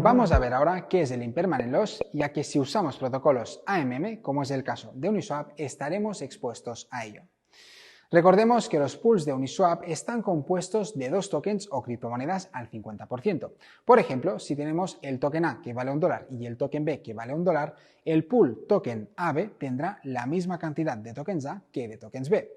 Vamos a ver ahora qué es el Impermanent Loss, ya que si usamos protocolos AMM, como es el caso de Uniswap, estaremos expuestos a ello. Recordemos que los pools de Uniswap están compuestos de dos tokens o criptomonedas al 50%. Por ejemplo, si tenemos el token A que vale $1 y el token B que vale $1, el pool token AB tendrá la misma cantidad de tokens A que de tokens B.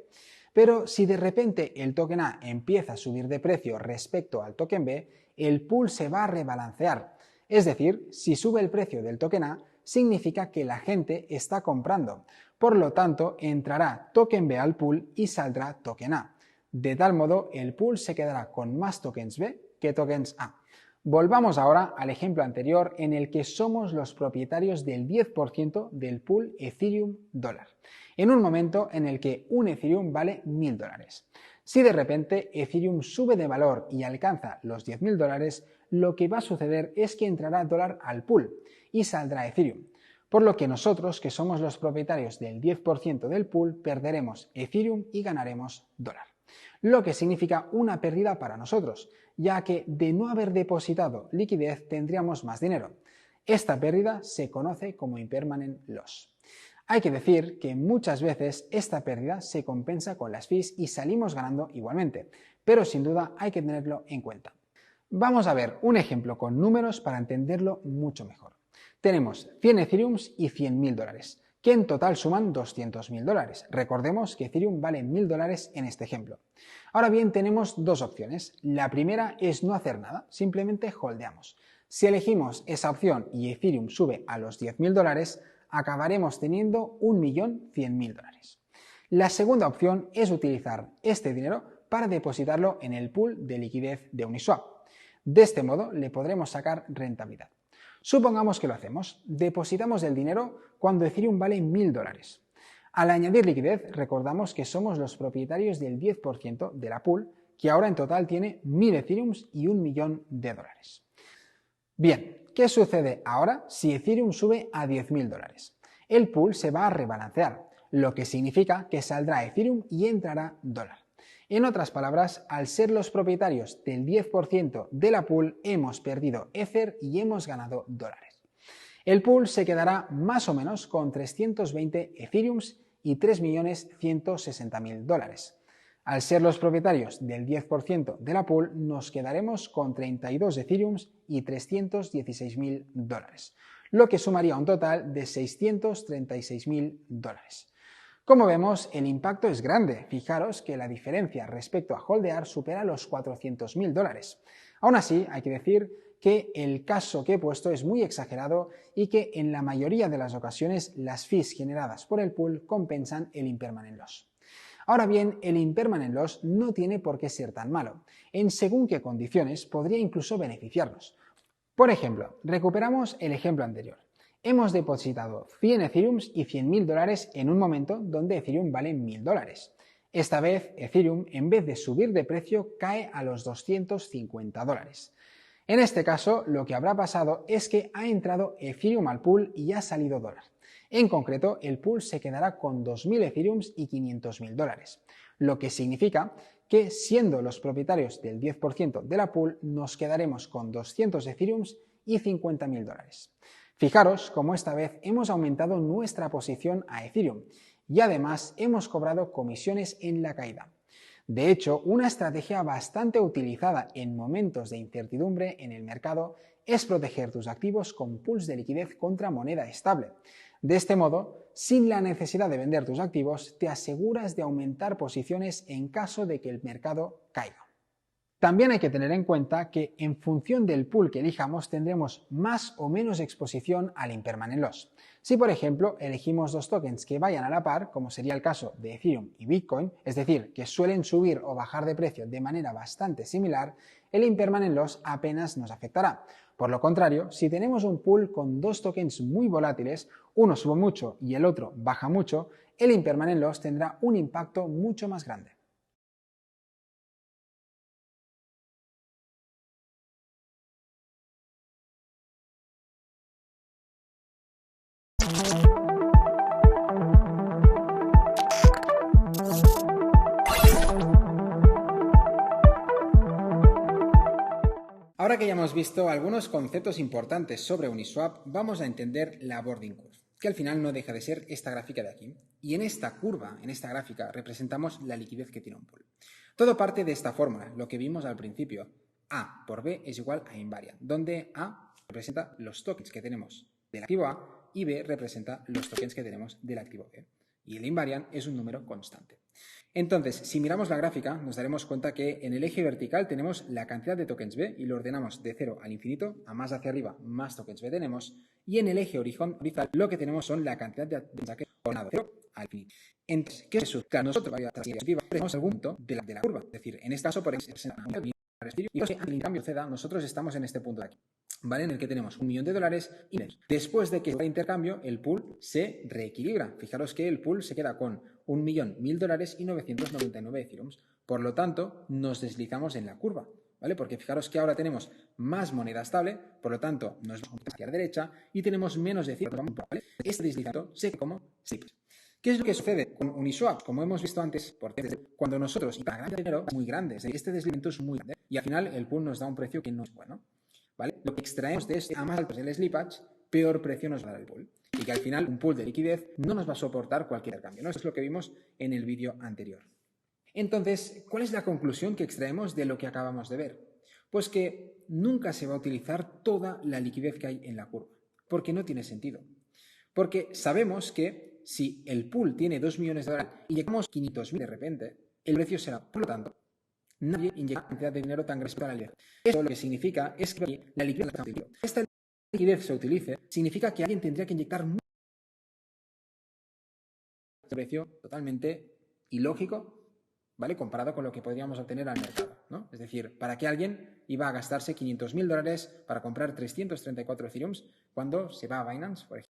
Pero si de repente el token A empieza a subir de precio respecto al token B, el pool se va a rebalancear. Es decir, si sube el precio del token A, significa que la gente está comprando. Por lo tanto, entrará token B al pool y saldrá token A. De tal modo, el pool se quedará con más tokens B que tokens A. Volvamos ahora al ejemplo anterior en el que somos los propietarios del 10% del pool Ethereum dólar, en un momento en el que un Ethereum vale $1000. Si de repente Ethereum sube de valor y alcanza los $10.000, lo que va a suceder es que entrará dólar al pool y saldrá Ethereum. Por lo que nosotros, que somos los propietarios del 10% del pool, perderemos Ethereum y ganaremos dólar. Lo que significa una pérdida para nosotros, ya que de no haber depositado liquidez tendríamos más dinero. Esta pérdida se conoce como Impermanent Loss. Hay que decir que muchas veces esta pérdida se compensa con las fees y salimos ganando igualmente, pero sin duda hay que tenerlo en cuenta. Vamos a ver un ejemplo con números para entenderlo mucho mejor. Tenemos 100 Ethereums y $100.000, que en total suman $200.000. Recordemos que Ethereum vale $1.000 en este ejemplo. Ahora bien, tenemos dos opciones. La primera es no hacer nada, simplemente holdeamos. Si elegimos esa opción y Ethereum sube a los $10.000, acabaremos teniendo 1.100.000 $. La segunda opción es utilizar este dinero para depositarlo en el pool de liquidez de Uniswap. De este modo le podremos sacar rentabilidad. Supongamos que lo hacemos. Depositamos el dinero cuando Ethereum vale $1.000. Al añadir liquidez, recordamos que somos los propietarios del 10% de la pool, que ahora en total tiene 1.000 Ethereums y $1.000.000. Bien, ¿qué sucede ahora si Ethereum sube a $10.000? El pool se va a rebalancear, lo que significa que saldrá Ethereum y entrará dólar. En otras palabras, al ser los propietarios del 10% de la pool, hemos perdido Ether y hemos ganado dólares. El pool se quedará más o menos con 320 Ethereums y $3.160.000. Al ser los propietarios del 10% de la pool, nos quedaremos con 32 Ethereums y $316.000, lo que sumaría un total de $636.000. Como vemos, el impacto es grande. Fijaros que la diferencia respecto a holdear supera los $400.000. Aún así, hay que decir que el caso que he puesto es muy exagerado y que en la mayoría de las ocasiones las fees generadas por el pool compensan el Impermanent Loss. Ahora bien, el Impermanent Loss no tiene por qué ser tan malo. En según qué condiciones podría incluso beneficiarnos. Por ejemplo, recuperamos el ejemplo anterior. Hemos depositado 100 Ethereums y $100.000 en un momento donde Ethereum vale $1.000. Esta vez, Ethereum, en vez de subir de precio, cae a los $250. En este caso, lo que habrá pasado es que ha entrado Ethereum al pool y ha salido dólar. En concreto, el pool se quedará con 2.000 Ethereums y $500.000, lo que significa que, siendo los propietarios del 10% de la pool, nos quedaremos con 200 Ethereums y $50.000. Fijaros cómo esta vez hemos aumentado nuestra posición a Ethereum y además hemos cobrado comisiones en la caída. De hecho, una estrategia bastante utilizada en momentos de incertidumbre en el mercado es proteger tus activos con pools de liquidez contra moneda estable. De este modo, sin la necesidad de vender tus activos, te aseguras de aumentar posiciones en caso de que el mercado caiga. También hay que tener en cuenta que en función del pool que elijamos tendremos más o menos exposición al Impermanent Loss. Si por ejemplo elegimos dos tokens que vayan a la par, como sería el caso de Ethereum y Bitcoin, es decir, que suelen subir o bajar de precio de manera bastante similar, el Impermanent Loss apenas nos afectará. Por lo contrario, si tenemos un pool con dos tokens muy volátiles, uno sube mucho y el otro baja mucho, el Impermanent Loss tendrá un impacto mucho más grande. Ahora que ya hemos visto algunos conceptos importantes sobre Uniswap, vamos a entender la boarding curve, que al final no deja de ser esta gráfica de aquí. Y en esta curva, en esta gráfica, representamos la liquidez que tiene un pool. Todo parte de esta fórmula, lo que vimos al principio. A por B es igual a invariant, donde A representa los tokens que tenemos del activo A y B representa los tokens que tenemos del activo B. Y el invariant es un número constante. Entonces, si miramos la gráfica, nos daremos cuenta que en el eje vertical tenemos la cantidad de tokens B y lo ordenamos de 0 al infinito, a más hacia arriba, más tokens B tenemos, y en el eje horizontal lo que tenemos son la cantidad de tokens ordenado de 0 al infinito. Entonces, ¿qué es eso? Claro, nosotros tenemos algún punto de la curva, es decir, en este caso, por ejemplo, y que el intercambio suceda, nosotros estamos en este punto de aquí, ¿vale? En el que tenemos $1.000.000 y después de que el intercambio, el pool se reequilibra. Fijaros que el pool se queda con $1.000.000 y 999 Ethereum. Por lo tanto, nos deslizamos en la curva, ¿vale? Porque fijaros que ahora tenemos más moneda estable, por lo tanto, nos vamos hacia la derecha y tenemos menos de Ethereum, ¿vale? Este deslizamiento se como slips. ¿Qué es lo que sucede con Uniswap? Como hemos visto antes, cuando nosotros, y para ganar dinero, es muy grande, este deslizamiento es muy grande, y al final el pool nos da un precio que no es bueno, ¿vale? Lo que extraemos de este, a más alto es el slippage, peor precio nos va a dar el pool. Y que al final un pool de liquidez no nos va a soportar cualquier cambio, ¿no? Eso es lo que vimos en el vídeo anterior. Entonces, ¿cuál es la conclusión que extraemos de lo que acabamos de ver? Pues que nunca se va a utilizar toda la liquidez que hay en la curva, porque no tiene sentido. Porque sabemos que si el pool tiene $2 millones y llegamos a 500.000 de repente, el precio será, por lo tanto, nadie inyecta cantidad de dinero tan grande para la liquidez. Esto lo que significa es que la liquidez está utilizando. Esta liquidez se utilice, significa que alguien tendría que inyectar mucho precio totalmente ilógico, ¿vale? Comparado con lo que podríamos obtener al mercado, ¿no? Es decir, ¿para qué alguien iba a gastarse $500.000 para comprar 334 Ethereum cuando se va a Binance, por ejemplo?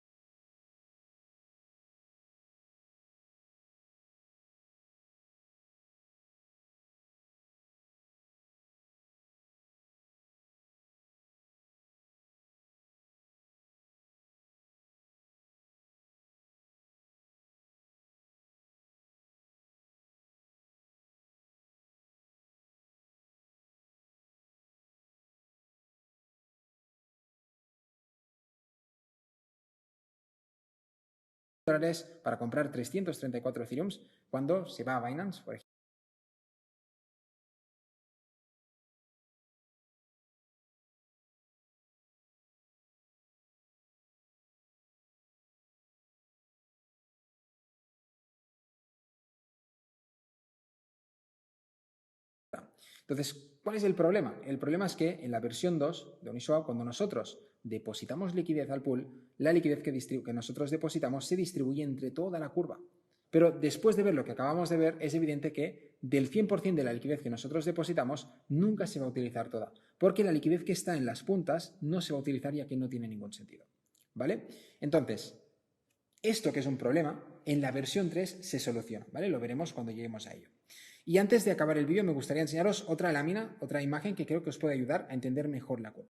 Para comprar 334 Ethereum cuando se va a Binance, por ejemplo. Entonces, ¿cuál es el problema? El problema es que en la versión 2 de Uniswap, cuando nosotros depositamos liquidez al pool, la liquidez que nosotros depositamos se distribuye entre toda la curva. Pero después de ver lo que acabamos de ver, es evidente que del 100% de la liquidez que nosotros depositamos, nunca se va a utilizar toda, porque la liquidez que está en las puntas no se va a utilizar ya que no tiene ningún sentido. ¿Vale? Entonces, esto que es un problema, en la versión 3 se soluciona, ¿vale? Lo veremos cuando lleguemos a ello. Y antes de acabar el vídeo me gustaría enseñaros otra lámina, otra imagen que creo que os puede ayudar a entender mejor la curva.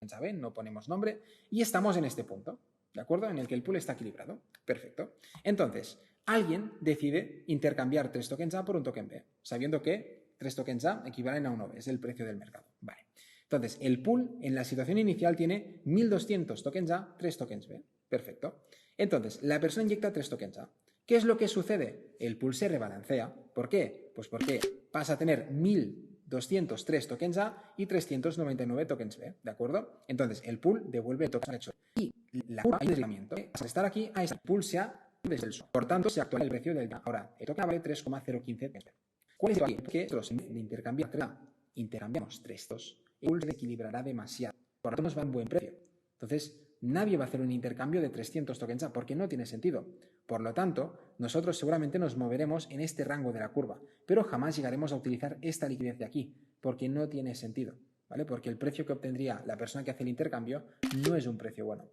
¿Saben? No ponemos nombre y estamos en este punto, ¿de acuerdo? En el que el pool está equilibrado. Perfecto. Entonces, alguien decide intercambiar 3 tokens A por un token B, sabiendo que 3 tokens A equivalen a 1 B, es el precio del mercado. Vale. Entonces, el pool en la situación inicial tiene 1.200 tokens A, 3 tokens B. Perfecto. Entonces, la persona inyecta 3 tokens A. ¿Qué es lo que sucede? El pool se rebalancea. ¿Por qué? Pues porque pasa a tener 1.203 tokens A y 399 tokens B, ¿de acuerdo? Entonces, el pool devuelve el token hecho. Y la curva hay un deslizamiento. Al estar aquí, a ese pool se ha desde el suelo. Por tanto, se actualiza el precio del día. Ahora, el token vale 3,015 tokens B. ¿Cuál es el aquí? Que nosotros, en vez de intercambiar 3 A, intercambiamos 3 2, el pool se equilibrará demasiado. Por lo tanto, nos va en buen precio. Entonces, nadie va a hacer un intercambio de 300 tokens A porque no tiene sentido. Por lo tanto, nosotros seguramente nos moveremos en este rango de la curva, pero jamás llegaremos a utilizar esta liquidez de aquí, porque no tiene sentido, ¿vale? Porque el precio que obtendría la persona que hace el intercambio no es un precio bueno.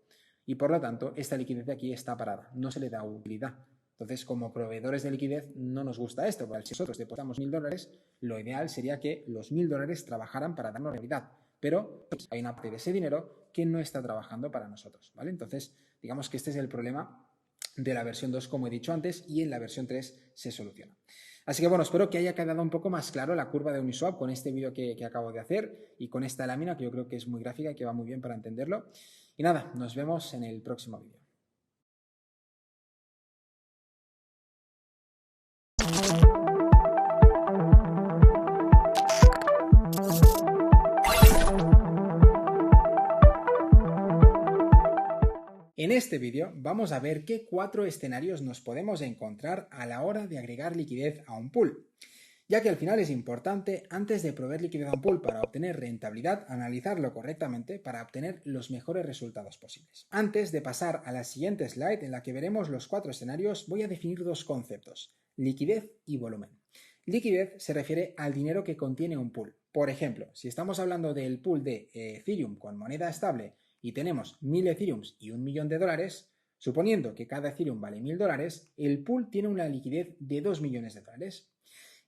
Y por lo tanto, esta liquidez de aquí está parada, no se le da utilidad. Entonces, como proveedores de liquidez, no nos gusta esto, porque si nosotros depositamos $1.000, lo ideal sería que los $1.000 trabajaran para darnos realidad. pero hay una parte de ese dinero que no está trabajando para nosotros, ¿vale? Entonces, digamos que este es el problema de la versión 2, como he dicho antes, y en la versión 3 se soluciona. Así que bueno, espero que haya quedado un poco más claro la curva de Uniswap con este vídeo que acabo de hacer y con esta lámina que yo creo que es muy gráfica y que va muy bien para entenderlo. Y nada, nos vemos en el próximo vídeo. En este vídeo vamos a ver qué 4 escenarios nos podemos encontrar a la hora de agregar liquidez a un pool, ya que al final es importante, antes de proveer liquidez a un pool para obtener rentabilidad, analizarlo correctamente para obtener los mejores resultados posibles. Antes de pasar a la siguiente slide en la que veremos los 4 escenarios, voy a definir 2 conceptos, liquidez y volumen. Liquidez se refiere al dinero que contiene un pool. Por ejemplo, si estamos hablando del pool de Ethereum con moneda estable y tenemos 1000 Ethereums y $1.000.000, suponiendo que cada Ethereum vale $1000, el pool tiene una liquidez de $2 millones.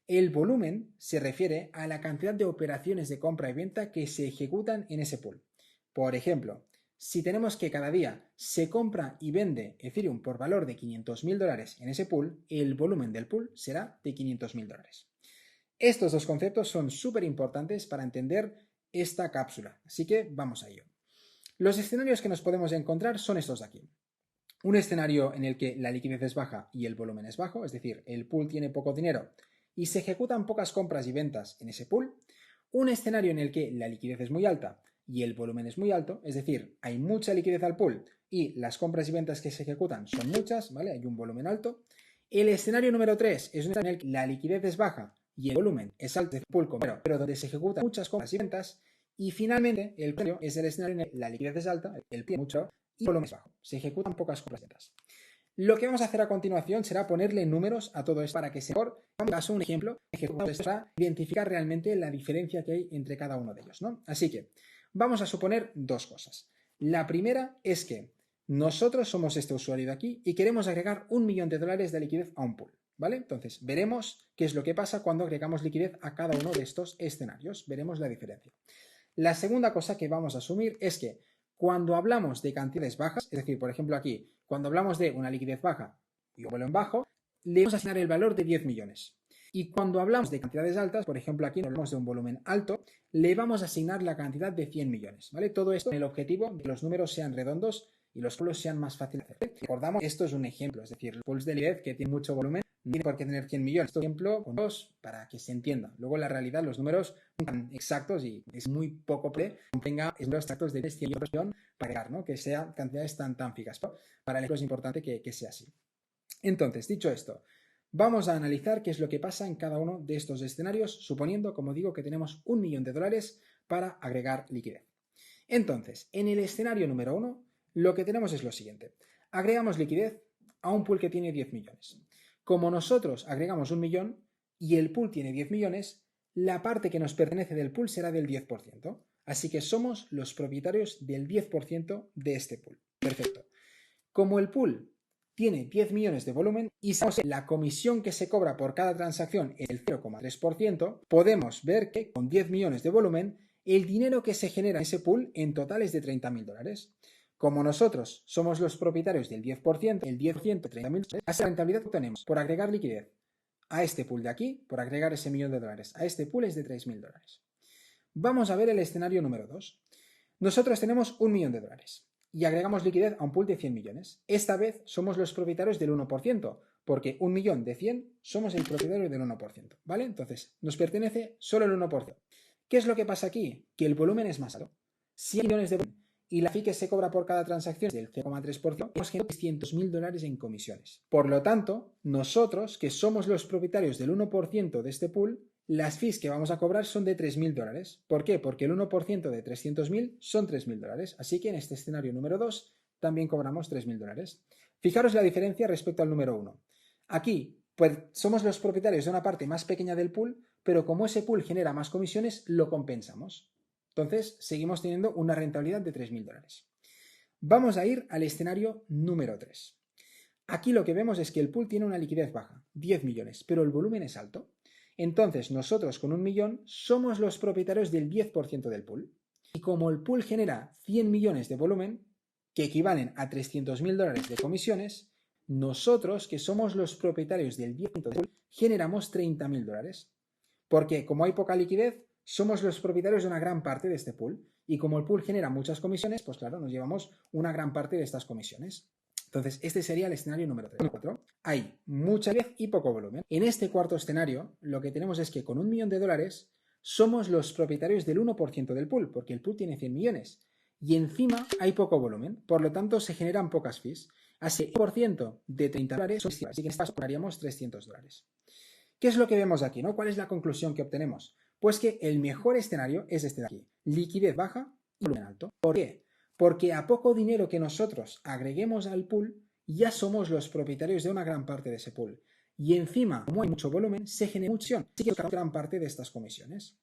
El volumen se refiere a la cantidad de operaciones de compra y venta que se ejecutan en ese pool. Por ejemplo, si tenemos que cada día se compra y vende Ethereum por valor de $500.000 en ese pool, el volumen del pool será de $500.000. Estos 2 conceptos son súper importantes para entender esta cápsula, así que vamos a ello. Los escenarios que nos podemos encontrar son estos de aquí. Un escenario en el que la liquidez es baja y el volumen es bajo, es decir, el pool tiene poco dinero y se ejecutan pocas compras y ventas en ese pool. Un escenario en el que la liquidez es muy alta y el volumen es muy alto, es decir, hay mucha liquidez al pool y las compras y ventas que se ejecutan son muchas, ¿vale? Hay un volumen alto. El escenario número 3 es un escenario en el que la liquidez es baja y el volumen es alto del pool, pero donde se ejecutan muchas compras y ventas. Y finalmente, el escenario es el escenario en el que la liquidez es alta, el pie mucho y el volumen es bajo. Se ejecutan pocas compras y ventas. Lo que vamos a hacer a continuación será ponerle números a todo esto para que se mejor. Vamos a un ejemplo para identificar realmente la diferencia que hay entre cada uno de ellos, ¿no? Así que vamos a suponer 2 cosas. La primera es que nosotros somos este usuario de aquí y queremos agregar $1 millón de liquidez a un pool, ¿vale? Entonces veremos qué es lo que pasa cuando agregamos liquidez a cada uno de estos escenarios. Veremos la diferencia. La segunda cosa que vamos a asumir es que cuando hablamos de cantidades bajas, es decir, por ejemplo aquí, cuando hablamos de una liquidez baja y un volumen bajo, le vamos a asignar el valor de 10 millones. Y cuando hablamos de cantidades altas, por ejemplo aquí hablamos de un volumen alto, le vamos a asignar la cantidad de 100 millones, ¿vale? Todo esto con el objetivo de que los números sean redondos y los pools sean más fáciles de hacer. Recordamos, esto es un ejemplo, es decir, los pools de liquidez que tienen mucho volumen no tiene por qué tener 100 millones. Esto es un ejemplo con 2 para que se entienda. Luego en la realidad los números son exactos y es muy poco que tenga números exactos de 100 millones para llegar, ¿no? Que sean cantidades tan fijas. Pero para el ejemplo es importante que sea así. Entonces, dicho esto, vamos a analizar qué es lo que pasa en cada uno de estos escenarios, suponiendo, como digo, que tenemos $1 millón para agregar liquidez. Entonces, en el escenario número 1, lo que tenemos es lo siguiente. Agregamos liquidez a un pool que tiene 10 millones. Como nosotros agregamos 1 millón y el pool tiene 10 millones, la parte que nos pertenece del pool será del 10%. Así que somos los propietarios del 10% de este pool. Perfecto. Como el pool tiene 10 millones de volumen y la comisión que se cobra por cada transacción es el 0,3%, podemos ver que con 10 millones de volumen, el dinero que se genera en ese pool en total es de $30.000. Como nosotros somos los propietarios del 10%, el 10% de $30.000, esa rentabilidad que obtenemos por agregar liquidez a este pool de aquí, por agregar ese $1 millón, a este pool es de $3.000. Vamos a ver el escenario número 2. Nosotros tenemos $1 millón y agregamos liquidez a un pool de 100 millones. Esta vez somos los propietarios del 1%, porque 1 millón de 100 somos el propietario del 1%, ¿vale? Entonces, nos pertenece solo el 1%. ¿Qué es lo que pasa aquí? Que el volumen es más alto. 100 millones de volumen y la fee que se cobra por cada transacción es del 0,3%, hemos generado $600.000 en comisiones. Por lo tanto, nosotros, que somos los propietarios del 1% de este pool, las fees que vamos a cobrar son de $3.000. ¿Por qué? Porque el 1% de 300.000 son $3.000. Así que en este escenario número 2 también cobramos $3.000. Fijaros la diferencia respecto al número 1. Aquí, pues somos los propietarios de una parte más pequeña del pool, pero como ese pool genera más comisiones, lo compensamos. Entonces, seguimos teniendo una rentabilidad de $3.000. Vamos a ir al escenario número 3. Aquí lo que vemos es que el pool tiene una liquidez baja, 10 millones, pero el volumen es alto. Entonces, nosotros con 1 millón somos los propietarios del 10% del pool. Y como el pool genera 100 millones de volumen, que equivalen a 300.000 dólares de comisiones, nosotros, que somos los propietarios del 10% del pool, generamos 30.000 dólares. Porque como hay poca liquidez, somos los propietarios de una gran parte de este pool. Y como el pool genera muchas comisiones, pues claro, nos llevamos una gran parte de estas comisiones. Entonces, este sería el escenario número 4. Hay mucha liquidez y poco volumen. En este cuarto escenario, lo que tenemos es que con $1 millón somos los propietarios del 1% del pool, porque el pool tiene 100 millones. Y encima hay poco volumen, por lo tanto se generan pocas fees. Así que el 1% de 30 dólares son así que en este caso pagaríamos 300 dólares. ¿Qué es lo que vemos aquí, no? ¿Cuál es la conclusión que obtenemos? Pues que el mejor escenario es este de aquí. Liquidez baja y volumen alto. ¿Por qué? Porque a poco dinero que nosotros agreguemos al pool, ya somos los propietarios de una gran parte de ese pool. Y encima, como hay mucho volumen, se genera mucha comisión. Así que gran parte de estas comisiones.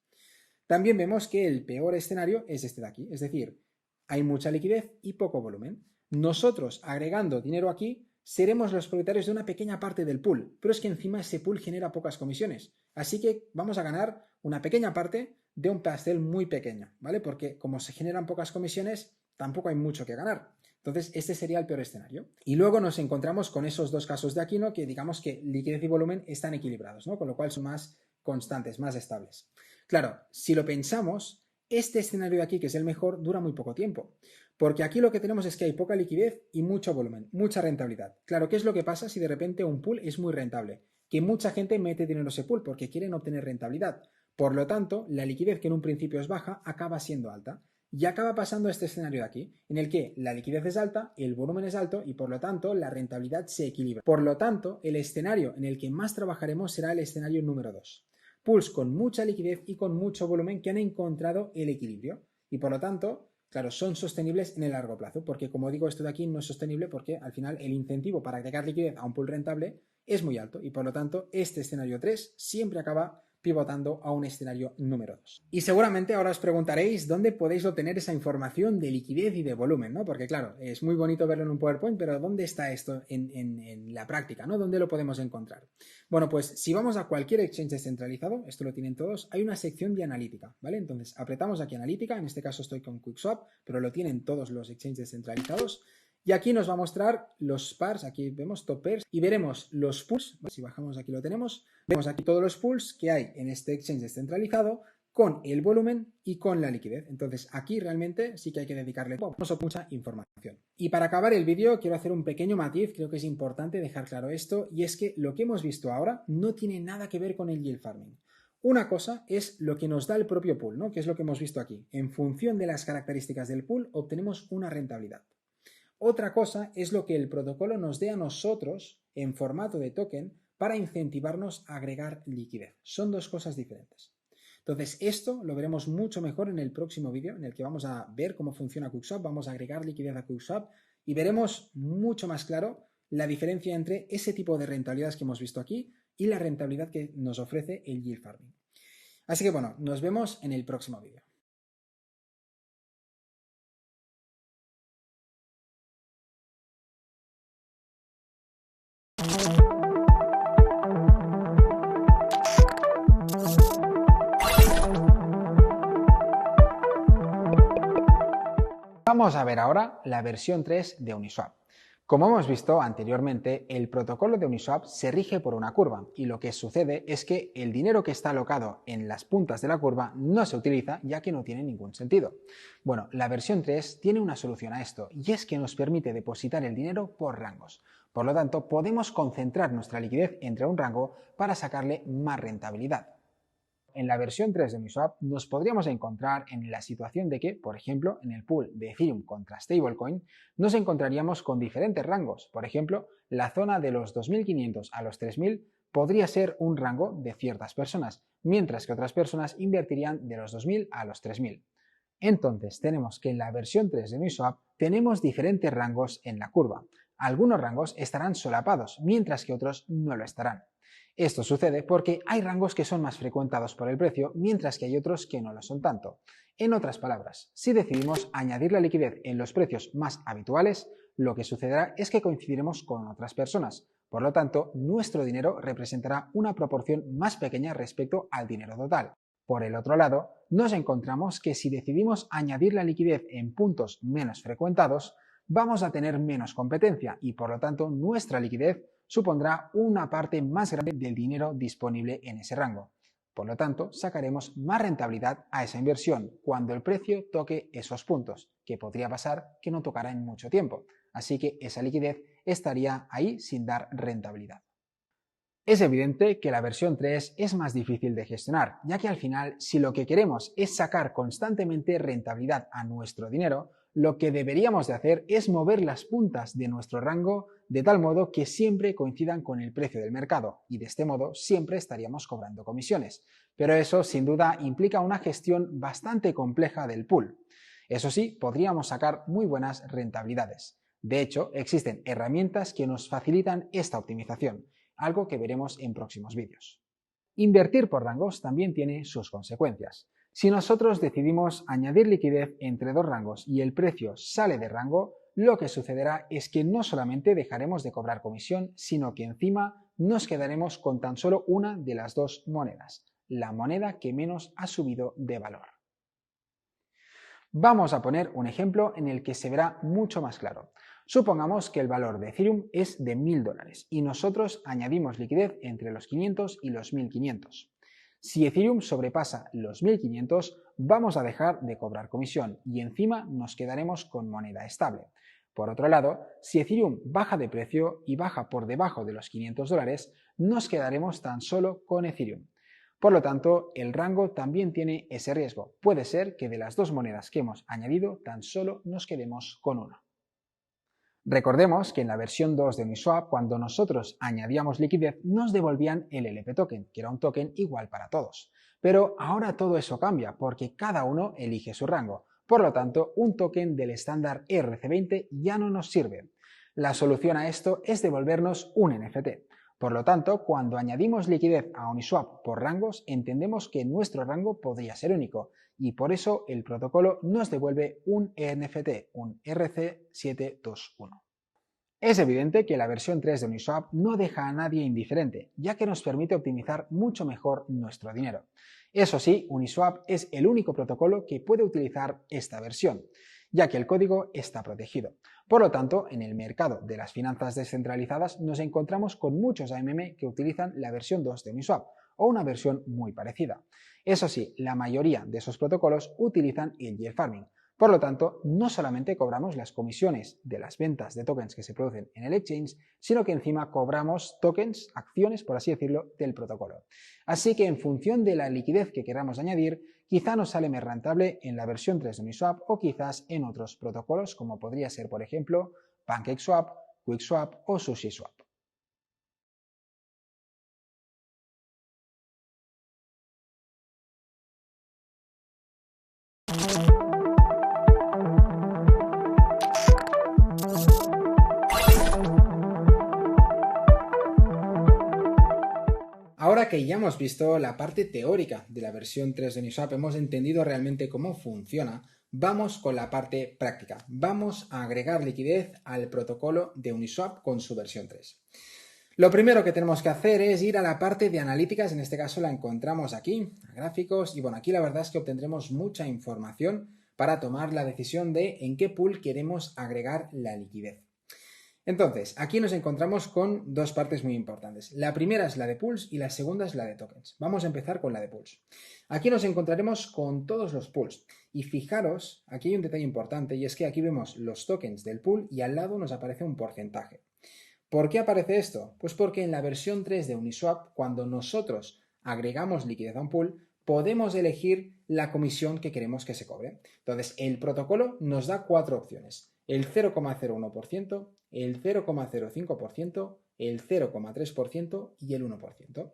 También vemos que el peor escenario es este de aquí. Es decir, hay mucha liquidez y poco volumen. Nosotros, agregando dinero aquí, seremos los propietarios de una pequeña parte del pool, pero es que encima ese pool genera pocas comisiones. Así que vamos a ganar una pequeña parte de un pastel muy pequeño, ¿vale? Porque como se generan pocas comisiones, tampoco hay mucho que ganar. Entonces, este sería el peor escenario. Y luego nos encontramos con esos dos casos de aquí, ¿no? Que digamos que liquidez y volumen están equilibrados, ¿no? Con lo cual son más constantes, más estables. Claro, si lo pensamos, este escenario de aquí, que es el mejor, dura muy poco tiempo. Porque aquí lo que tenemos es que hay poca liquidez y mucho volumen, mucha rentabilidad. Claro, ¿qué es lo que pasa si de repente un pool es muy rentable? Que mucha gente mete dinero en ese pool porque quieren obtener rentabilidad. Por lo tanto, la liquidez, que en un principio es baja, acaba siendo alta. Y acaba pasando este escenario de aquí, en el que la liquidez es alta, el volumen es alto y por lo tanto la rentabilidad se equilibra. Por lo tanto, el escenario en el que más trabajaremos será el escenario número 2. Pools con mucha liquidez y con mucho volumen que han encontrado el equilibrio y por lo tanto, claro, son sostenibles en el largo plazo, porque como digo, esto de aquí no es sostenible porque al final el incentivo para agregar liquidez a un pool rentable es muy alto y por lo tanto este escenario 3 siempre acaba pivotando a un escenario número 2. Y seguramente ahora os preguntaréis dónde podéis obtener esa información de liquidez y de volumen, ¿no? Porque claro, es muy bonito verlo en un PowerPoint, pero ¿dónde está esto en la práctica, ¿no? ¿Dónde lo podemos encontrar? Bueno, pues si vamos a cualquier exchange descentralizado, esto lo tienen todos, hay una sección de analítica, ¿vale? Entonces apretamos aquí analítica, en este caso estoy con QuickSwap, pero lo tienen todos los exchanges descentralizados. Y aquí nos va a mostrar los pairs, aquí vemos top pairs y veremos los pools, si bajamos aquí lo tenemos, vemos aquí todos los pools que hay en este exchange descentralizado con el volumen y con la liquidez. Entonces aquí realmente sí que hay que dedicarle mucha información. Y para acabar el vídeo quiero hacer un pequeño matiz, creo que es importante dejar claro esto, y es que lo que hemos visto ahora no tiene nada que ver con el yield farming. Una cosa es lo que nos da el propio pool, ¿no? Que es lo que hemos visto aquí. En función de las características del pool obtenemos una rentabilidad. Otra cosa es lo que el protocolo nos dé a nosotros en formato de token para incentivarnos a agregar liquidez. Son dos cosas diferentes. Entonces esto lo veremos mucho mejor en el próximo vídeo en el que vamos a ver cómo funciona QuickSwap, vamos a agregar liquidez a QuickSwap y veremos mucho más claro la diferencia entre ese tipo de rentabilidades que hemos visto aquí y la rentabilidad que nos ofrece el yield farming. Así que bueno, nos vemos en el próximo vídeo. Vamos a ver ahora la versión 3 de Uniswap. Como hemos visto anteriormente, el protocolo de Uniswap se rige por una curva y lo que sucede es que el dinero que está alocado en las puntas de la curva no se utiliza ya que no tiene ningún sentido. Bueno, la versión 3 tiene una solución a esto y es que nos permite depositar el dinero por rangos. Por lo tanto, podemos concentrar nuestra liquidez entre un rango para sacarle más rentabilidad. En la versión 3 de Uniswap nos podríamos encontrar en la situación de que, por ejemplo, en el pool de Ethereum contra Stablecoin, nos encontraríamos con diferentes rangos. Por ejemplo, la zona de los 2.500 a los 3.000 podría ser un rango de ciertas personas, mientras que otras personas invertirían de los 2.000 a los 3.000. Entonces tenemos que en la versión 3 de Uniswap tenemos diferentes rangos en la curva. Algunos rangos estarán solapados, mientras que otros no lo estarán. Esto sucede porque hay rangos que son más frecuentados por el precio, mientras que hay otros que no lo son tanto. En otras palabras, si decidimos añadir la liquidez en los precios más habituales, lo que sucederá es que coincidiremos con otras personas. Por lo tanto, nuestro dinero representará una proporción más pequeña respecto al dinero total. Por el otro lado, nos encontramos que si decidimos añadir la liquidez en puntos menos frecuentados, vamos a tener menos competencia y por lo tanto nuestra liquidez supondrá una parte más grande del dinero disponible en ese rango. Por lo tanto, sacaremos más rentabilidad a esa inversión cuando el precio toque esos puntos, que podría pasar que no tocará en mucho tiempo. Así que esa liquidez estaría ahí sin dar rentabilidad. Es evidente que la versión 3 es más difícil de gestionar, ya que al final, si lo que queremos es sacar constantemente rentabilidad a nuestro dinero, lo que deberíamos de hacer es mover las puntas de nuestro rango de tal modo que siempre coincidan con el precio del mercado y de este modo siempre estaríamos cobrando comisiones. Pero eso sin duda implica una gestión bastante compleja del pool. Eso sí, podríamos sacar muy buenas rentabilidades. De hecho, existen herramientas que nos facilitan esta optimización, algo que veremos en próximos vídeos. Invertir por rangos también tiene sus consecuencias. Si nosotros decidimos añadir liquidez entre dos rangos y el precio sale de rango, lo que sucederá es que no solamente dejaremos de cobrar comisión, sino que encima nos quedaremos con tan solo una de las dos monedas, la moneda que menos ha subido de valor. Vamos a poner un ejemplo en el que se verá mucho más claro. Supongamos que el valor de Ethereum es de $1000 y nosotros añadimos liquidez entre los 500 y los 1500. Si Ethereum sobrepasa los 1500, vamos a dejar de cobrar comisión y encima nos quedaremos con moneda estable. Por otro lado, si Ethereum baja de precio y baja por debajo de los $500, nos quedaremos tan solo con Ethereum. Por lo tanto, el rango también tiene ese riesgo. Puede ser que de las dos monedas que hemos añadido, tan solo nos quedemos con una. Recordemos que en la versión 2 de Uniswap, cuando nosotros añadíamos liquidez, nos devolvían el LP token, que era un token igual para todos. Pero ahora todo eso cambia, porque cada uno elige su rango. Por lo tanto, un token del estándar ERC20 ya no nos sirve. La solución a esto es devolvernos un NFT. Por lo tanto, cuando añadimos liquidez a Uniswap por rangos, entendemos que nuestro rango podría ser único y por eso el protocolo nos devuelve un NFT, un ERC721. Es evidente que la versión 3 de Uniswap no deja a nadie indiferente, ya que nos permite optimizar mucho mejor nuestro dinero. Eso sí, Uniswap es el único protocolo que puede utilizar esta versión, ya que el código está protegido. Por lo tanto, en el mercado de las finanzas descentralizadas nos encontramos con muchos AMM que utilizan la versión 2 de Uniswap o una versión muy parecida. Eso sí, la mayoría de esos protocolos utilizan el yield farming. Por lo tanto, no solamente cobramos las comisiones de las ventas de tokens que se producen en el exchange, sino que encima cobramos tokens, acciones, por así decirlo, del protocolo. Así que en función de la liquidez que queramos añadir, quizá nos sale más rentable en la versión 3 de Uniswap o quizás en otros protocolos como podría ser, por ejemplo, PancakeSwap, QuickSwap o SushiSwap. Ahora que ya hemos visto la parte teórica de la versión 3 de Uniswap, hemos entendido realmente cómo funciona, vamos con la parte práctica. Vamos a agregar liquidez al protocolo de Uniswap con su versión 3. Lo primero que tenemos que hacer es ir a la parte de analíticas, en este caso la encontramos aquí, a gráficos, y bueno, aquí la verdad es que obtendremos mucha información para tomar la decisión de en qué pool queremos agregar la liquidez. Entonces, aquí nos encontramos con dos partes muy importantes. La primera es la de pools y la segunda es la de tokens. Vamos a empezar con la de pools. Aquí nos encontraremos con todos los pools. Y fijaros, aquí hay un detalle importante y es que aquí vemos los tokens del pool y al lado nos aparece un porcentaje. ¿Por qué aparece esto? Pues porque en la versión 3 de Uniswap, cuando nosotros agregamos liquidez a un pool, podemos elegir la comisión que queremos que se cobre. Entonces, el protocolo nos da 4 opciones. El 0,01%, el 0,05%, el 0,3% y el 1%.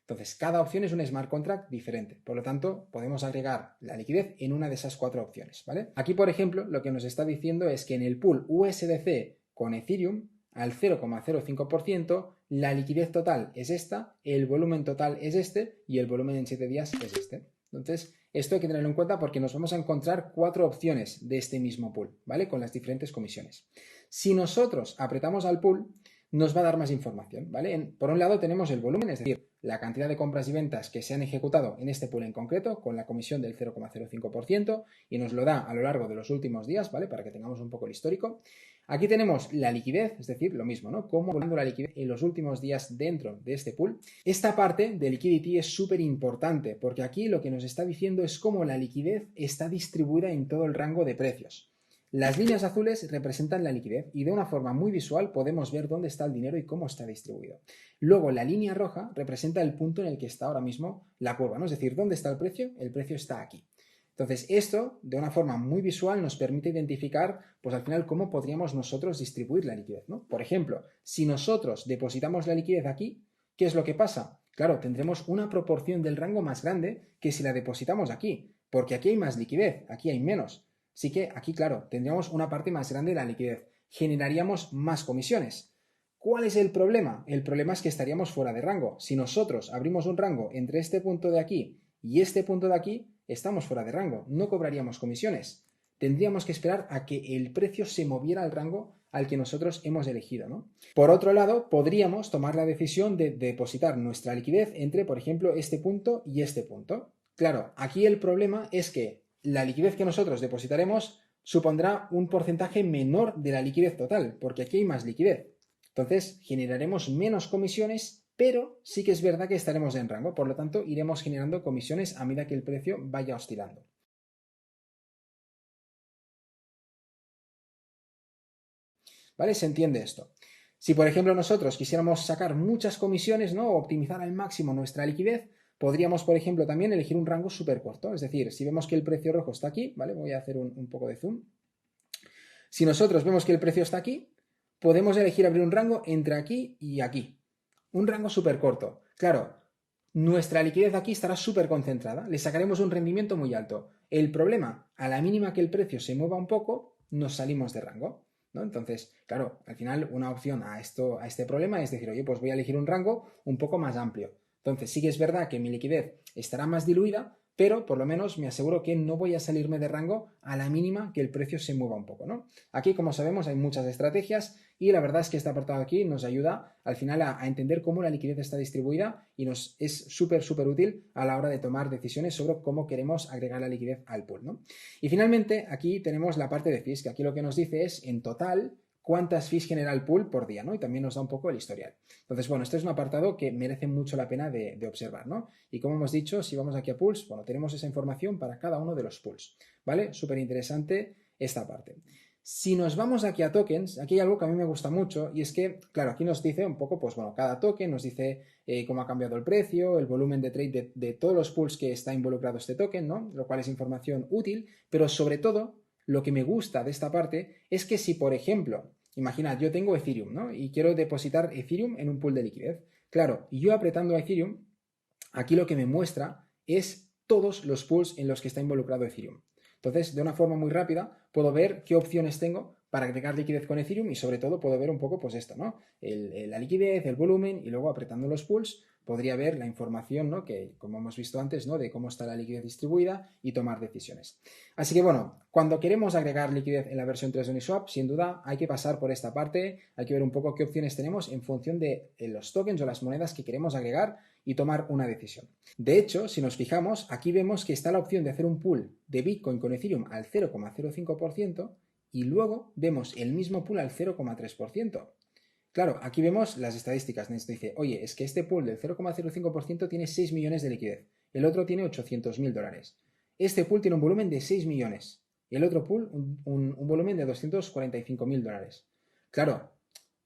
Entonces, cada opción es un smart contract diferente. Por lo tanto, podemos agregar la liquidez en una de esas 4 opciones, ¿vale? Aquí, por ejemplo, lo que nos está diciendo es que en el pool USDC con Ethereum, al 0,05%, la liquidez total es esta, el volumen total es este y el volumen en 7 días es este. Entonces, esto hay que tenerlo en cuenta porque nos vamos a encontrar 4 opciones de este mismo pool, ¿vale? Con las diferentes comisiones. Si nosotros apretamos al pool, nos va a dar más información, ¿vale? Por un lado tenemos el volumen, es decir, la cantidad de compras y ventas que se han ejecutado en este pool en concreto, con la comisión del 0,05%, y nos lo da a lo largo de los últimos días, ¿vale? Para que tengamos un poco el histórico. Aquí tenemos la liquidez, es decir, lo mismo, ¿no? Cómo volando la liquidez en los últimos días dentro de este pool. Esta parte de liquidity es súper importante, porque aquí lo que nos está diciendo es cómo la liquidez está distribuida en todo el rango de precios. Las líneas azules representan la liquidez y de una forma muy visual podemos ver dónde está el dinero y cómo está distribuido. Luego la línea roja representa el punto en el que está ahora mismo la curva, ¿no? Es decir, ¿dónde está el precio? El precio está aquí. Entonces esto, de una forma muy visual, nos permite identificar, pues al final, cómo podríamos nosotros distribuir la liquidez, ¿no? Por ejemplo, si nosotros depositamos la liquidez aquí, ¿qué es lo que pasa? Claro, tendremos una proporción del rango más grande que si la depositamos aquí, porque aquí hay más liquidez, aquí hay menos. Así que aquí, claro, tendríamos una parte más grande de la liquidez. Generaríamos más comisiones. ¿Cuál es el problema? El problema es que estaríamos fuera de rango. Si nosotros abrimos un rango entre este punto de aquí y este punto de aquí, estamos fuera de rango. No cobraríamos comisiones. Tendríamos que esperar a que el precio se moviera al rango al que nosotros hemos elegido, ¿no? Por otro lado, podríamos tomar la decisión de depositar nuestra liquidez entre, por ejemplo, este punto y este punto. Claro, aquí el problema es que la liquidez que nosotros depositaremos supondrá un porcentaje menor de la liquidez total, porque aquí hay más liquidez. Entonces, generaremos menos comisiones, pero sí que es verdad que estaremos en rango, por lo tanto, iremos generando comisiones a medida que el precio vaya oscilando. ¿Vale? Se entiende esto. Si, por ejemplo, nosotros quisiéramos sacar muchas comisiones, ¿no? O optimizar al máximo nuestra liquidez, podríamos, por ejemplo, también elegir un rango súper corto. Es decir, si vemos que el precio rojo está aquí, ¿vale? Voy a hacer un poco de zoom. Si nosotros vemos que el precio está aquí, podemos elegir abrir un rango entre aquí y aquí. Un rango súper corto. Claro, nuestra liquidez aquí estará súper concentrada. Le sacaremos un rendimiento muy alto. El problema, a la mínima que el precio se mueva un poco, nos salimos de rango, ¿no? Entonces, claro, al final una opción a este problema es decir, oye, pues voy a elegir un rango un poco más amplio. Entonces sí que es verdad que mi liquidez estará más diluida, pero por lo menos me aseguro que no voy a salirme de rango a la mínima que el precio se mueva un poco, ¿no? Aquí, como sabemos, hay muchas estrategias y la verdad es que este apartado aquí nos ayuda al final a entender cómo la liquidez está distribuida y nos es súper útil a la hora de tomar decisiones sobre cómo queremos agregar la liquidez al pool, ¿no? Y finalmente aquí tenemos la parte de fees, que aquí lo que nos dice es en total cuántas fees genera el pool por día, ¿no? Y también nos da un poco el historial. Entonces, bueno, este es un apartado que merece mucho la pena de observar, ¿no? Y como hemos dicho, si vamos aquí a pools, bueno, tenemos esa información para cada uno de los pools, ¿vale? Súper interesante esta parte. Si nos vamos aquí a tokens, aquí hay algo que a mí me gusta mucho y es que, claro, aquí nos dice un poco, pues bueno, cada token nos dice cómo ha cambiado el precio, el volumen de trade de todos los pools que está involucrado este token, ¿no? Lo cual es información útil, pero sobre todo lo que me gusta de esta parte es que si, por ejemplo, imaginad, yo tengo Ethereum, ¿no? Y quiero depositar Ethereum en un pool de liquidez. Claro, yo apretando a Ethereum, aquí lo que me muestra es todos los pools en los que está involucrado Ethereum. Entonces, de una forma muy rápida, puedo ver qué opciones tengo para agregar liquidez con Ethereum y sobre todo puedo ver un poco, pues esto, ¿no? La liquidez, el volumen y luego apretando los pools podría ver la información, ¿no? Que, como hemos visto antes, ¿no? De cómo está la liquidez distribuida y tomar decisiones. Así que, bueno, cuando queremos agregar liquidez en la versión 3 de Uniswap, sin duda hay que pasar por esta parte, hay que ver un poco qué opciones tenemos en función de los tokens o las monedas que queremos agregar y tomar una decisión. De hecho, si nos fijamos, aquí vemos que está la opción de hacer un pool de Bitcoin con Ethereum al 0,05% y luego vemos el mismo pool al 0,3%. Claro, aquí vemos las estadísticas. Nos dice, oye, es que este pool del 0,05% tiene 6 millones de liquidez, el otro tiene 800.000 dólares. Este pool tiene un volumen de 6 millones y el otro pool un volumen de 245.000 dólares. Claro,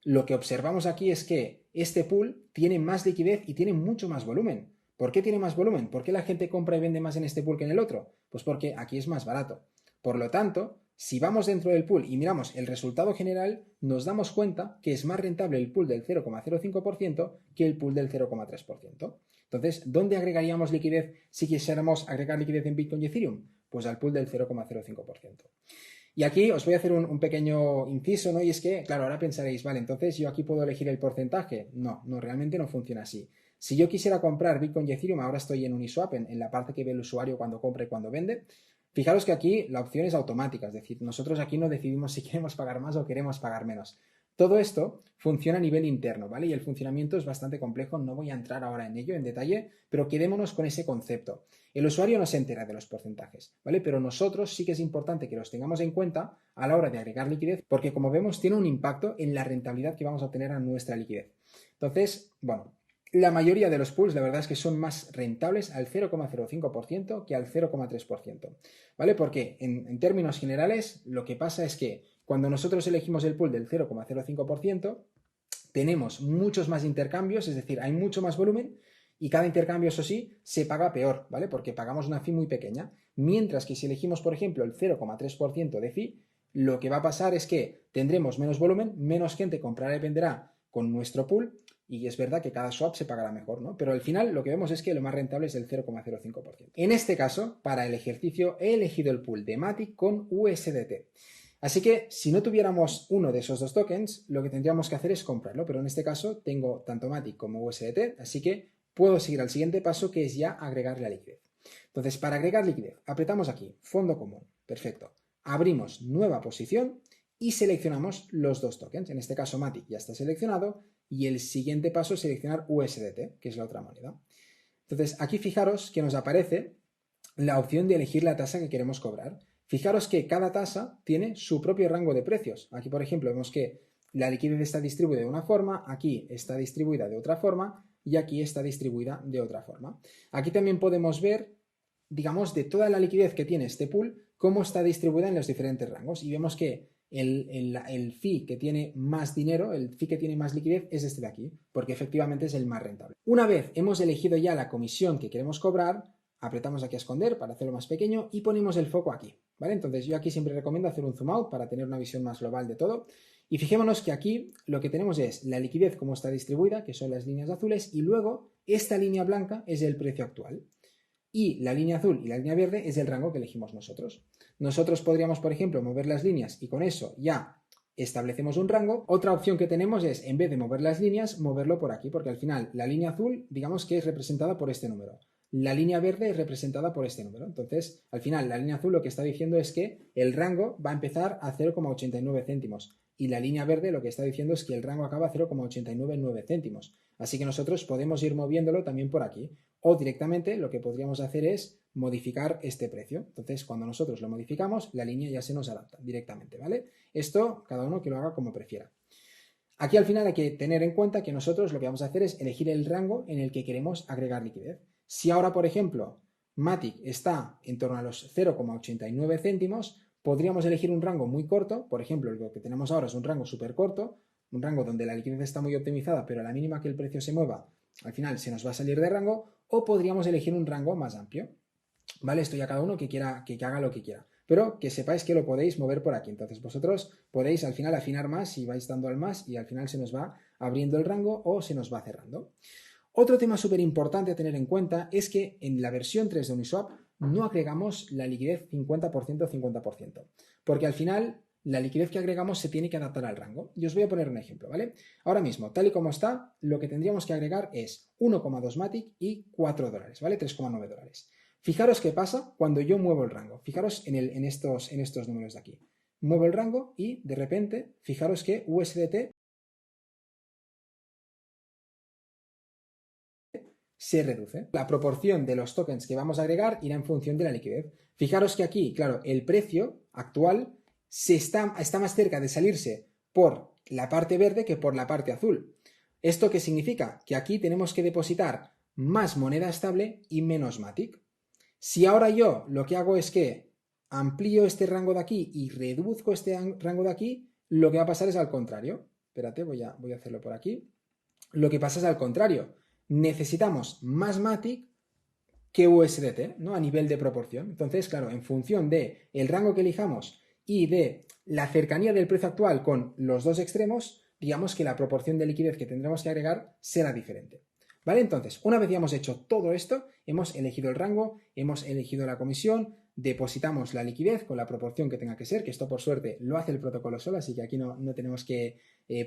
lo que observamos aquí es que este pool tiene más liquidez y tiene mucho más volumen. ¿Por qué tiene más volumen? ¿Por qué la gente compra y vende más en este pool que en el otro? Pues porque aquí es más barato. Por lo tanto, si vamos dentro del pool y miramos el resultado general, nos damos cuenta que es más rentable el pool del 0,05% que el pool del 0,3%. Entonces, ¿dónde agregaríamos liquidez si quisiéramos agregar liquidez en Bitcoin y Ethereum? Pues al pool del 0,05%. Y aquí os voy a hacer un pequeño inciso, ¿no? Y es que, claro, ahora pensaréis, vale, entonces yo aquí puedo elegir el porcentaje. No, realmente no funciona así. Si yo quisiera comprar Bitcoin y Ethereum, ahora estoy en Uniswap, en la parte que ve el usuario cuando compra y cuando vende. Fijaros que aquí la opción es automática, es decir, nosotros aquí no decidimos si queremos pagar más o queremos pagar menos. Todo esto funciona a nivel interno, ¿vale? Y el funcionamiento es bastante complejo, no voy a entrar ahora en ello en detalle, pero quedémonos con ese concepto. El usuario no se entera de los porcentajes, ¿vale? Pero nosotros sí que es importante que los tengamos en cuenta a la hora de agregar liquidez, porque como vemos tiene un impacto en la rentabilidad que vamos a obtener a nuestra liquidez. Entonces, bueno, la mayoría de los pools la verdad es que son más rentables al 0,05% que al 0,3%, ¿vale? Porque en términos generales lo que pasa es que cuando nosotros elegimos el pool del 0,05%, tenemos muchos más intercambios, es decir, hay mucho más volumen y cada intercambio, eso sí, se paga peor, ¿vale? Porque pagamos una fee muy pequeña. Mientras que si elegimos, por ejemplo, el 0,3% de fee, lo que va a pasar es que tendremos menos volumen, menos gente comprará y venderá con nuestro pool y es verdad que cada swap se pagará mejor, ¿no? Pero al final lo que vemos es que lo más rentable es el 0,05%. En este caso, para el ejercicio, he elegido el pool de Matic con USDT. Así que si no tuviéramos uno de esos dos tokens, lo que tendríamos que hacer es comprarlo, pero en este caso tengo tanto Matic como USDT, así que puedo seguir al siguiente paso, que es ya agregar la liquidez. Entonces, para agregar liquidez, apretamos aquí, fondo común, perfecto. Abrimos nueva posición y seleccionamos los dos tokens. En este caso Matic ya está seleccionado y el siguiente paso es seleccionar USDT, que es la otra moneda. Entonces, aquí fijaros que nos aparece la opción de elegir la tasa que queremos cobrar. Fijaros que cada tasa tiene su propio rango de precios. Aquí, por ejemplo, vemos que la liquidez está distribuida de una forma, aquí está distribuida de otra forma y aquí está distribuida de otra forma. Aquí también podemos ver, digamos, de toda la liquidez que tiene este pool, cómo está distribuida en los diferentes rangos. Y vemos que el fee que tiene más dinero, el fee que tiene más liquidez es este de aquí, porque efectivamente es el más rentable. Una vez hemos elegido ya la comisión que queremos cobrar, apretamos aquí a esconder para hacerlo más pequeño y ponemos el foco aquí, ¿vale? Entonces yo aquí siempre recomiendo hacer un zoom out para tener una visión más global de todo. Y fijémonos que aquí lo que tenemos es la liquidez como está distribuida, que son las líneas azules, y luego esta línea blanca es el precio actual. Y la línea azul y la línea verde es el rango que elegimos nosotros. Nosotros podríamos, por ejemplo, mover las líneas y con eso ya establecemos un rango. Otra opción que tenemos es, en vez de mover las líneas, moverlo por aquí, porque al final la línea azul, digamos que es representada por este número. La línea verde es representada por este número. Entonces, al final, la línea azul lo que está diciendo es que el rango va a empezar a 0,89 céntimos. Y la línea verde lo que está diciendo es que el rango acaba a 0,899 céntimos. Así que nosotros podemos ir moviéndolo también por aquí. O directamente lo que podríamos hacer es modificar este precio. Entonces, cuando nosotros lo modificamos, la línea ya se nos adapta directamente, ¿vale? Esto, cada uno que lo haga como prefiera. Aquí al final hay que tener en cuenta que nosotros lo que vamos a hacer es elegir el rango en el que queremos agregar liquidez. Si ahora, por ejemplo, Matic está en torno a los 0,89 céntimos, podríamos elegir un rango muy corto. Por ejemplo, lo que tenemos ahora es un rango súper corto, un rango donde la liquidez está muy optimizada, pero a la mínima que el precio se mueva, al final se nos va a salir de rango, o podríamos elegir un rango más amplio. ¿Vale? Esto ya cada uno que quiera, que haga lo que quiera. Pero que sepáis que lo podéis mover por aquí. Entonces vosotros podéis al final afinar más y vais dando al más y al final se nos va abriendo el rango o se nos va cerrando. Otro tema súper importante a tener en cuenta es que en la versión 3 de Uniswap no agregamos la liquidez 50%-50%, porque al final la liquidez que agregamos se tiene que adaptar al rango. Y os voy a poner un ejemplo, ¿vale? Ahora mismo, tal y como está, lo que tendríamos que agregar es 1,2 Matic y $4, ¿vale? 3,9 dólares. Fijaros qué pasa cuando yo muevo el rango. Fijaros en estos números de aquí. Muevo el rango y de repente, fijaros que USDT se reduce. La proporción de los tokens que vamos a agregar irá en función de la liquidez. Fijaros que aquí, claro, el precio actual está más cerca de salirse por la parte verde que por la parte azul. ¿Esto qué significa? Que aquí tenemos que depositar más moneda estable y menos Matic. Si ahora yo lo que hago es que amplío este rango de aquí y reduzco este rango de aquí, lo que va a pasar es al contrario. Espérate, voy a hacerlo por aquí. Lo que pasa es al contrario. Necesitamos más Matic que USDT, ¿no? A nivel de proporción. Entonces, claro, en función de el rango que elijamos y de la cercanía del precio actual con los dos extremos, digamos que la proporción de liquidez que tendremos que agregar será diferente. ¿Vale? Entonces, una vez ya hemos hecho todo esto, hemos elegido el rango, hemos elegido la comisión, depositamos la liquidez con la proporción que tenga que ser, que esto por suerte lo hace el protocolo solo, así que aquí no tenemos que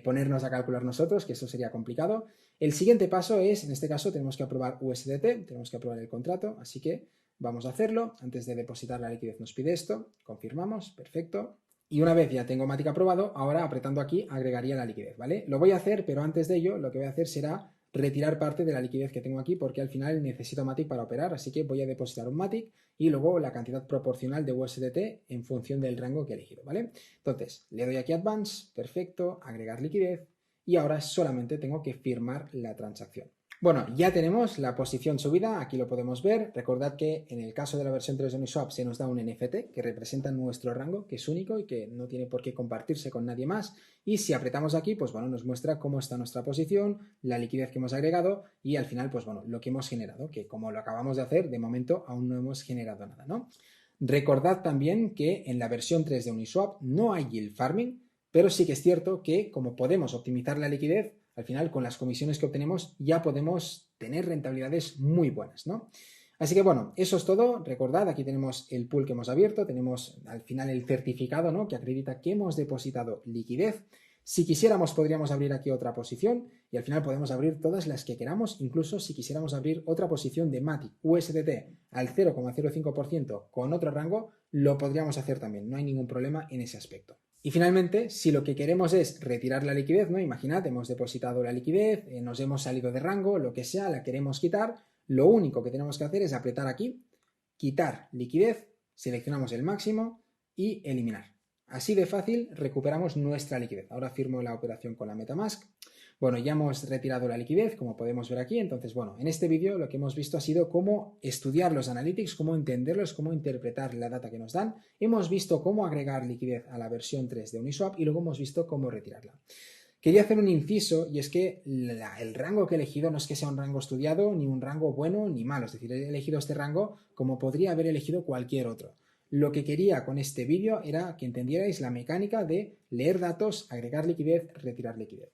ponernos a calcular nosotros, que eso sería complicado. El siguiente paso es, en este caso, tenemos que aprobar USDT, tenemos que aprobar el contrato, así que vamos a hacerlo. Antes de depositar la liquidez nos pide esto, confirmamos, perfecto. Y una vez ya tengo Matic aprobado, ahora apretando aquí agregaría la liquidez, ¿vale? Lo voy a hacer, pero antes de ello lo que voy a hacer será retirar parte de la liquidez que tengo aquí porque al final necesito Matic para operar, así que voy a depositar un Matic y luego la cantidad proporcional de USDT en función del rango que he elegido, ¿vale? Entonces, le doy aquí Advance, perfecto, agregar liquidez y ahora solamente tengo que firmar la transacción. Bueno, ya tenemos la posición subida, aquí lo podemos ver. Recordad que en el caso de la versión 3 de Uniswap se nos da un NFT que representa nuestro rango, que es único y que no tiene por qué compartirse con nadie más. Y si apretamos aquí, pues bueno, nos muestra cómo está nuestra posición, la liquidez que hemos agregado y al final, pues bueno, lo que hemos generado, que como lo acabamos de hacer, de momento aún no hemos generado nada, ¿no? Recordad también que en la versión 3 de Uniswap no hay yield farming, pero sí que es cierto que como podemos optimizar la liquidez, al final con las comisiones que obtenemos ya podemos tener rentabilidades muy buenas, ¿no? Así que bueno, eso es todo. Recordad, aquí tenemos el pool que hemos abierto, tenemos al final el certificado, ¿no?, que acredita que hemos depositado liquidez. Si quisiéramos podríamos abrir aquí otra posición y al final podemos abrir todas las que queramos, incluso si quisiéramos abrir otra posición de Matic USDT al 0,05% con otro rango, lo podríamos hacer también, no hay ningún problema en ese aspecto. Y finalmente, si lo que queremos es retirar la liquidez, ¿no? Imaginad, hemos depositado la liquidez, nos hemos salido de rango, lo que sea, la queremos quitar, lo único que tenemos que hacer es apretar aquí, quitar liquidez, seleccionamos el máximo y eliminar. Así de fácil recuperamos nuestra liquidez. Ahora firmo la operación con la MetaMask. Bueno, ya hemos retirado la liquidez, como podemos ver aquí. Entonces, bueno, en este vídeo lo que hemos visto ha sido cómo estudiar los analytics, cómo entenderlos, cómo interpretar la data que nos dan. Hemos visto cómo agregar liquidez a la versión 3 de Uniswap y luego hemos visto cómo retirarla. Quería hacer un inciso y es que el rango que he elegido no es que sea un rango estudiado, ni un rango bueno ni malo. Es decir, he elegido este rango como podría haber elegido cualquier otro. Lo que quería con este vídeo era que entendierais la mecánica de leer datos, agregar liquidez, retirar liquidez.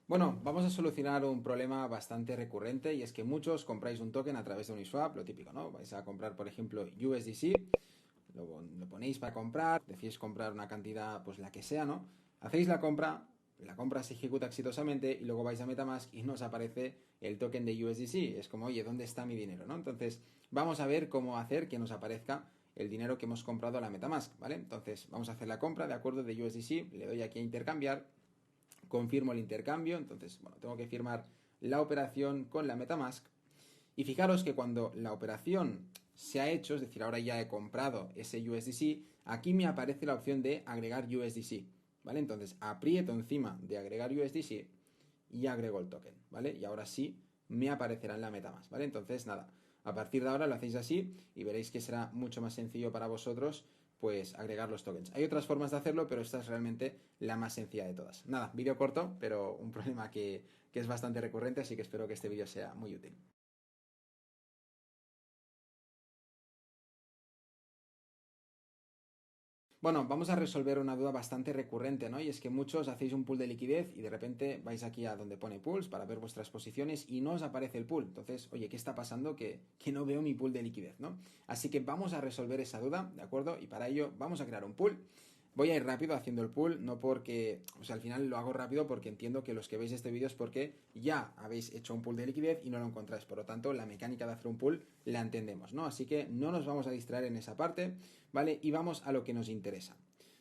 Bueno, vamos a solucionar un problema bastante recurrente y es que muchos compráis un token a través de Uniswap, lo típico, ¿no? Vais a comprar, por ejemplo, USDC, lo ponéis para comprar, decís comprar una cantidad, pues la que sea, ¿no? Hacéis la compra se ejecuta exitosamente y luego vais a MetaMask y nos aparece el token de USDC. Es como, oye, ¿dónde está mi dinero, no? Entonces, vamos a ver cómo hacer que nos aparezca el dinero que hemos comprado a la MetaMask, ¿vale? Entonces, vamos a hacer la compra, ¿de acuerdo? De USDC, le doy aquí a intercambiar, confirmo el intercambio, entonces, bueno, tengo que firmar la operación con la MetaMask y fijaros que cuando la operación se ha hecho, es decir, ahora ya he comprado ese USDC, aquí me aparece la opción de agregar USDC, ¿vale? Entonces aprieto encima de agregar USDC y agrego el token, ¿vale? Y ahora sí me aparecerá en la MetaMask, ¿vale? Entonces, nada, a partir de ahora lo hacéis así y veréis que será mucho más sencillo para vosotros pues agregar los tokens. Hay otras formas de hacerlo, pero esta es realmente la más sencilla de todas. Nada, vídeo corto, pero un problema que es bastante recurrente, así que espero que este vídeo sea muy útil. Bueno, vamos a resolver una duda bastante recurrente, ¿no? Y es que muchos hacéis un pool de liquidez y de repente vais aquí a donde pone pools para ver vuestras posiciones y no os aparece el pool. Entonces, oye, ¿qué está pasando? Que no veo mi pool de liquidez, ¿no? Así que vamos a resolver esa duda, ¿de acuerdo? Y para ello vamos a crear un pool. Voy a ir rápido haciendo el pool, no porque, o sea, al final lo hago rápido porque entiendo que los que veis este vídeo es porque ya habéis hecho un pool de liquidez y no lo encontráis. Por lo tanto, la mecánica de hacer un pool la entendemos, ¿no? Así que no nos vamos a distraer en esa parte, ¿vale? Y vamos a lo que nos interesa.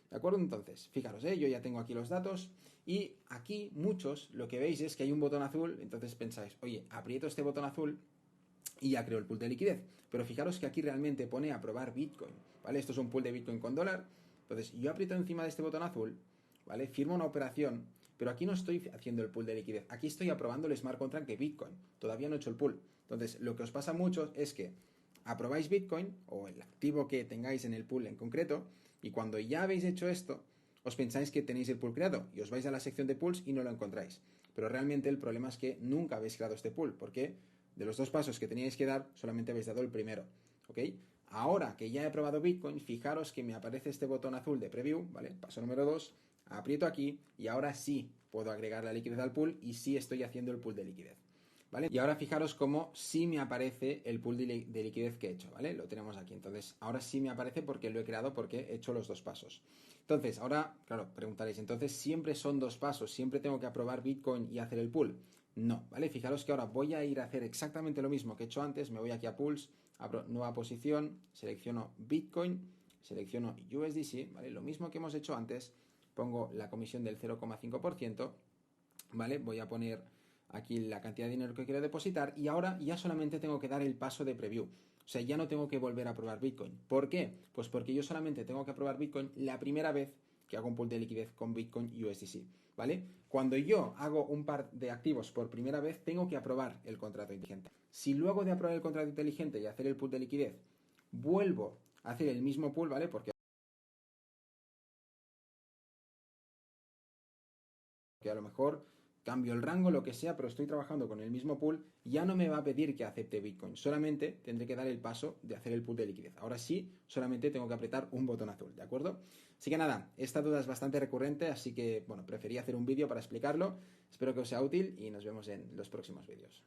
¿De acuerdo? Entonces, fijaros, yo ya tengo aquí los datos y aquí muchos lo que veis es que hay un botón azul, entonces pensáis, oye, aprieto este botón azul y ya creo el pool de liquidez. Pero fijaros que aquí realmente pone aprobar Bitcoin, ¿vale? Esto es un pool de Bitcoin con dólar. Entonces, yo aprieto encima de este botón azul, ¿vale? Firmo una operación, pero aquí no estoy haciendo el pool de liquidez. Aquí estoy aprobando el smart contract de Bitcoin. Todavía no he hecho el pool. Entonces, lo que os pasa mucho es que aprobáis Bitcoin o el activo que tengáis en el pool en concreto y cuando ya habéis hecho esto, os pensáis que tenéis el pool creado y os vais a la sección de pools y no lo encontráis. Pero realmente el problema es que nunca habéis creado este pool porque de los dos pasos que teníais que dar, solamente habéis dado el primero, ¿ok? Ahora que ya he probado Bitcoin, fijaros que me aparece este botón azul de preview, ¿vale? Paso número 2, aprieto aquí y ahora sí puedo agregar la liquidez al pool y sí estoy haciendo el pool de liquidez, ¿vale? Y ahora fijaros cómo sí me aparece el pool de liquidez que he hecho, ¿vale? Lo tenemos aquí, entonces ahora sí me aparece porque lo he creado porque he hecho los dos pasos. Entonces, ahora, claro, preguntaréis, entonces siempre son dos pasos, siempre tengo que aprobar Bitcoin y hacer el pool. No, ¿vale? Fijaros que ahora voy a ir a hacer exactamente lo mismo que he hecho antes. Me voy aquí a Pools, abro nueva posición, selecciono Bitcoin, selecciono USDC, ¿vale? Lo mismo que hemos hecho antes, pongo la comisión del 0,5%, ¿vale? Voy a poner aquí la cantidad de dinero que quiero depositar y ahora ya solamente tengo que dar el paso de preview. O sea, ya no tengo que volver a probar Bitcoin. ¿Por qué? Pues porque yo solamente tengo que probar Bitcoin la primera vez que hago un pool de liquidez con Bitcoin USDC, ¿vale? Cuando yo hago un par de activos por primera vez, tengo que aprobar el contrato inteligente. Si luego de aprobar el contrato inteligente y hacer el pool de liquidez, vuelvo a hacer el mismo pool, ¿vale? Porque a lo mejor cambio el rango, lo que sea, pero estoy trabajando con el mismo pool, ya no me va a pedir que acepte Bitcoin. Solamente tendré que dar el paso de hacer el pool de liquidez. Ahora sí, solamente tengo que apretar un botón azul, ¿de acuerdo? Así que nada, esta duda es bastante recurrente, así que, bueno, preferí hacer un vídeo para explicarlo. Espero que os sea útil y nos vemos en los próximos vídeos.